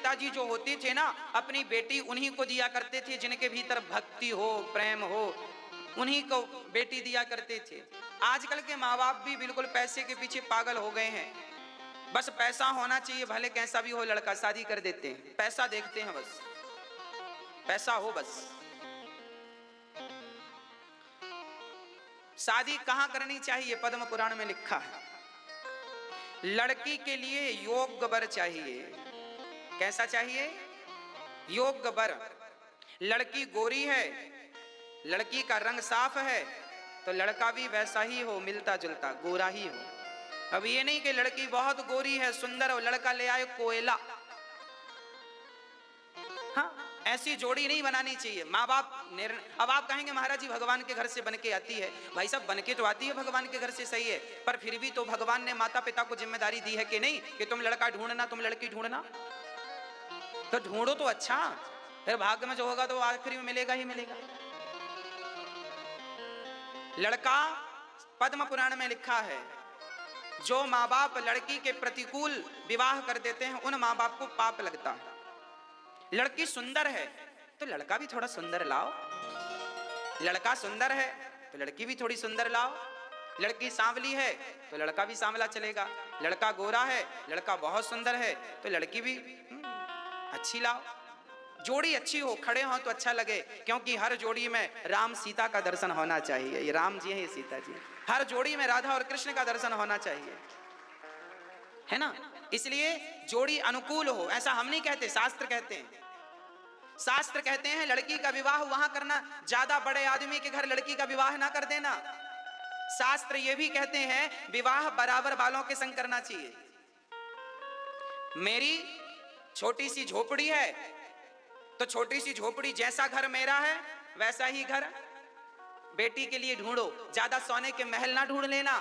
पिताजी जो होते थे ना, अपनी बेटी उन्हीं को दिया करते थे जिनके भीतर भक्ति हो, प्रेम हो, उन्हीं को बेटी दिया करते थे। आजकल के माँ बाप भी बिल्कुल पैसे के पीछे पागल हो गए हैं। बस पैसा होना चाहिए, भले कैसा भी हो लड़का, शादी कर देते हैं। पैसा देखते हैं, बस पैसा हो बस। शादी कहां करनी चाहिए? पद्म पुराण में लिखा है, लड़की के लिए योग्य वर चाहिए। कैसा चाहिए? योग्य वर। लड़की गोरी है, लड़की का रंग साफ है, तो लड़का भी वैसा ही हो, मिलता जुलता गोरा ही हो। अब ये नहीं कि लड़की बहुत गोरी है, सुंदर हो, लड़का ले आए कोयला। हाँ, ऐसी जोड़ी नहीं बनानी चाहिए। माँ बाप अब आप कहेंगे महाराज जी भगवान के घर से बन के आती है। भाई साहब, बन के तो आती है भगवान के घर से, सही है, पर फिर भी तो भगवान ने माता पिता को जिम्मेदारी दी है कि नहीं, कि तुम लड़का ढूंढना, तुम लड़की ढूंढना। तो ढूंढो तो अच्छा, फिर भाग्य में जो होगा तो आखिरी में मिलेगा ही मिलेगा। लड़का, पद्म पुराण में लिखा है, जो माँ बाप लड़की के प्रतिकूल विवाह कर देते हैं उन माँ बाप को पाप लगता है। लड़की सुंदर है तो लड़का भी थोड़ा सुंदर लाओ, लड़का सुंदर है तो लड़की भी थोड़ी सुंदर लाओ, लड़की सांवली है तो लड़का भी सांवला चलेगा, लड़का गोरा है, लड़का बहुत सुंदर है तो लड़की भी अच्छी लाओ। जोड़ी अच्छी हो, खड़े हो तो अच्छा लगे, क्योंकि हर जोड़ी में राम सीता का दर्शन होना चाहिए। ये राम जी है, ये सीता जी। हर जोड़ी में राधा और कृष्ण का दर्शन होना चाहिए, है ना। इसलिए जोड़ी अनुकूल हो, ऐसा हम नहीं कहते, शास्त्र कहते हैं। शास्त्र कहते हैं लड़की का विवाह वहां करना, ज्यादा बड़े आदमी के घर लड़की का विवाह ना कर देना। शास्त्र ये भी कहते हैं विवाह बराबर वालों के संग करना चाहिए। मेरी छोटी सी झोपड़ी है तो छोटी सी झोपड़ी जैसा घर मेरा है वैसा ही घर बेटी के लिए ढूंढो। ज्यादा सोने के महल ना ढूंढ लेना,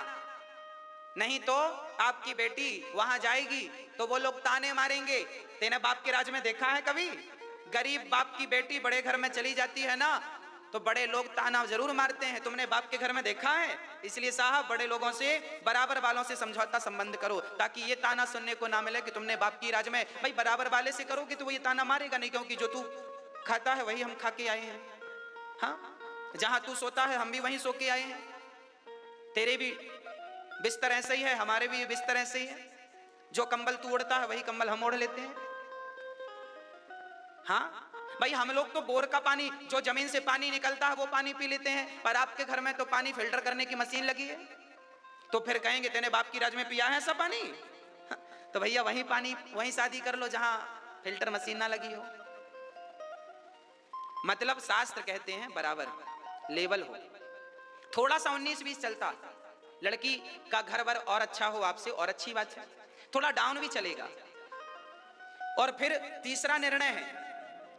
नहीं तो आपकी बेटी वहां जाएगी तो वो लोग ताने मारेंगे। तेने बाप के राज में देखा है कभी? गरीब बाप की बेटी बड़े घर में चली जाती है ना, तो बड़े लोग ताना जरूर मारते हैं। तुमने बाप के घर में देखा है? इसलिए साहब, बड़े लोगों से, बराबर वालों से समझौता संबंध करो, ताकि ये ताना सुनने को ना मिले कि तुमने बाप की राज में। भाई बराबर वाले से करोगे तो वो ये ताना मारेगा नहीं, क्योंकि जो तू खाता है वही हम खा के आए हैं। हाँ, जहां तू सोता है हम भी वहीं सो के आए हैं। तेरे भी बिस्तर ऐसे ही है, हमारे भी बिस्तर ऐसे ही है। जो कंबल तू ओढ़ता है वही कंबल हम ओढ़ लेते हैं। हाँ भाई, हम लोग तो बोर का पानी, जो जमीन से पानी निकलता है वो पानी पी लेते हैं, पर आपके घर में तो पानी फिल्टर करने की मशीन लगी है। तो फिर कहेंगे तेने बाप की राज में पिया है ऐसा पानी? तो भैया वहीं पानी, वहीं शादी कर लो जहां फिल्टर मशीन ना लगी हो। मतलब शास्त्र कहते हैं बराबर लेवल हो। थोड़ा सा 19-20 चलता, लड़की का घर वर और अच्छा हो आपसे और अच्छी बात है, थोड़ा डाउन भी चलेगा। और फिर तीसरा निर्णय है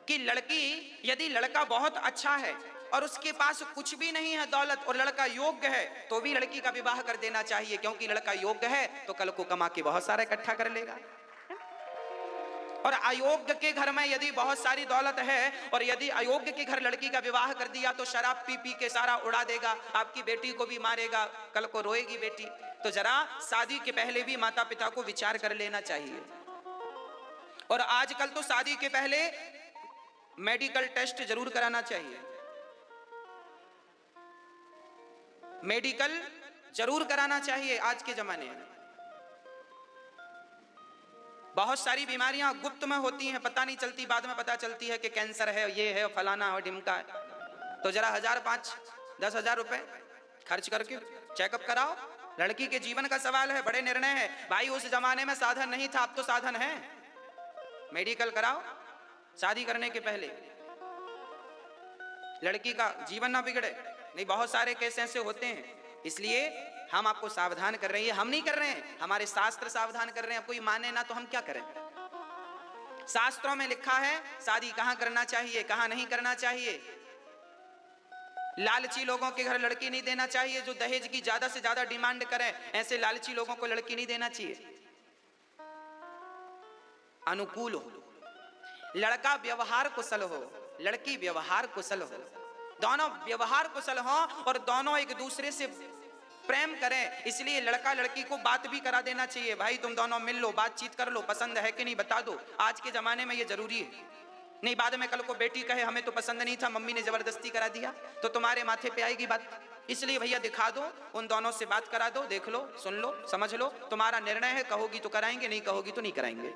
कि लड़की, यदि लड़का बहुत अच्छा है और उसके पास कुछ भी नहीं है दौलत, और लड़का योग्य है, तो भी लड़की का विवाह कर देना चाहिए, क्योंकि लड़का योग्य है तो कल को कमा के बहुत सारा इकट्ठा कर लेगा। और अयोग्य के घर में यदि बहुत सारी दौलत है और यदि अयोग्य के घर लड़की का विवाह कर दिया तो शराब पी पी के सारा उड़ा देगा, आपकी बेटी को भी मारेगा, कल को रोएगी बेटी। तो जरा शादी के पहले भी माता पिता को विचार कर लेना चाहिए। और आजकल तो शादी के पहले मेडिकल टेस्ट जरूर कराना चाहिए, मेडिकल जरूर कराना चाहिए। आज के जमाने में बहुत सारी बीमारियां गुप्त में होती हैं, पता नहीं चलती, बाद में पता चलती है कि कैंसर है, ये है, फलाना है, ढिमका है। तो जरा 1000, 5, 10 हजार रुपए खर्च करके चेकअप कराओ। लड़की के जीवन का सवाल है, बड़े निर्णय है भाई। उस जमाने में साधन नहीं था, अब तो साधन है। मेडिकल कराओ शादी करने के पहले, लड़की का जीवन ना बिगड़े। नहीं, बहुत सारे केस ऐसे होते हैं, इसलिए हम आपको सावधान कर रहे हैं। हम नहीं कर रहे हैं, हमारे शास्त्र सावधान कर रहे हैं। कोई माने ना तो हम क्या करें? शास्त्रों में लिखा है शादी कहां करना चाहिए, कहां नहीं करना चाहिए। लालची लोगों के घर लड़की नहीं देना चाहिए, जो दहेज की ज्यादा से ज्यादा डिमांड करें, ऐसे लालची लोगों को लड़की नहीं देना चाहिए। अनुकूल हो, लड़का व्यवहार कुशल हो, लड़की व्यवहार कुशल हो, दोनों व्यवहार कुशल हो और दोनों एक दूसरे से प्रेम करें। इसलिए लड़का लड़की को बात भी करा देना चाहिए, भाई तुम दोनों मिल लो, बातचीत कर लो, पसंद है कि नहीं बता दो। आज के जमाने में ये जरूरी है, नहीं बाद में कल को बेटी कहे हमें तो पसंद नहीं था, मम्मी ने जबरदस्ती करा दिया, तो तुम्हारे माथे पे आएगी बात। इसलिए भैया दिखा दो, उन दोनों से बात करा दो, देख लो, सुन लो, समझ लो, तुम्हारा निर्णय है, कहोगी तो कराएंगे, नहीं कहोगी तो नहीं कराएंगे।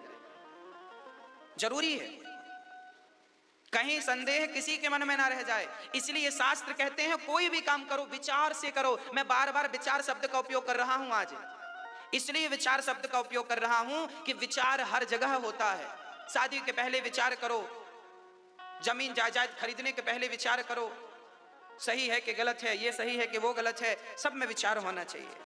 जरूरी है, कहीं संदेह किसी के मन में ना रह जाए। इसलिए शास्त्र कहते हैं कोई भी काम करो विचार से करो। मैं बार बार विचार शब्द का उपयोग कर रहा हूं आज, इसलिए विचार शब्द का उपयोग कर रहा हूं कि विचार हर जगह होता है। शादी के पहले विचार करो, जमीन जायदाद खरीदने के पहले विचार करो, सही है कि गलत है, ये सही है कि वो गलत है, सब में विचार होना चाहिए।